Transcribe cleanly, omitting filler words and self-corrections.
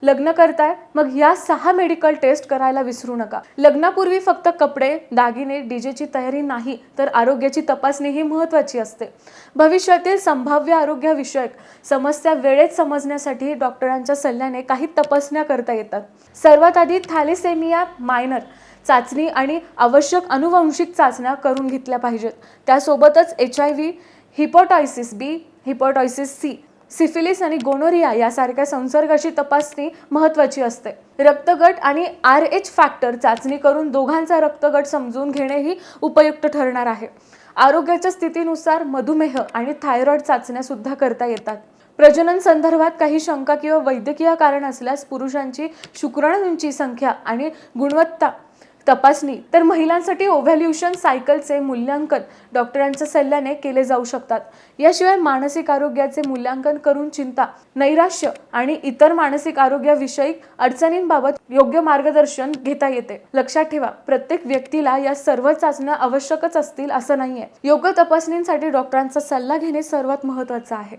लग्न करताय मग या 6 मेडिकल टेस्ट करायला विसरू नका। लग्नापूर्वी फक्त कपडे, दागिने, डीजेची तयारी नाही तर आरोग्याची तपासणी ही महत्त्वाची असते। भविष्यातील संभाव्य आरोग्यविषयक समस्या वेळेत समजण्यासाठी डॉक्टरांच्या सल्ल्याने काही तपासण्या करता येतात। सर्वात आधी थॅलेसेमिया मायनर चाचणी आणि आवश्यक अनुवंशिक चाचण्या करून घेतल्या पाहिजेत। त्यासोबतच HIV, हेपॅटायटिस बी, हेपॅटायटिस सी, सिफिलिस आणि गोनोरिया यासारख्या संसर्गाची तपासणी महत्त्वाची असते। रक्तगट आणि RH फॅक्टर चाचणी करून दोघांचा रक्तगट समजून घेणे ही उपयुक्त ठरणार आहे। आरोग्याच्या स्थितीनुसार मधुमेह आणि थायरॉइड चाचण्या सुद्धा करता येतात। प्रजनन संदर्भात काही शंका किंवा वैद्यकीय कारण असल्यास पुरुषांची शुक्राणूंची संख्या आणि गुणवत्ता तपासणी तर महिलांसाठी ओव्ह्युलेशन सायकलचे मूल्यांकन डॉक्टरांच्या सल्ल्याने केले जाऊ शकतात। याशिवाय मानसिक आरोग्याचे मूल्यांकन करून चिंता, नैराश्य आणि इतर मानसिक आरोग्याविषयक अडचणींबाबत योग्य मार्गदर्शन घेता येते। लक्षात ठेवा, प्रत्येक व्यक्तीला या सर्व चाचण्या आवश्यकच असतील असं नाहीये। योग्य तपासणीसाठी डॉक्टरांचा सल्ला घेणे सर्वात महत्त्वाचं आहे।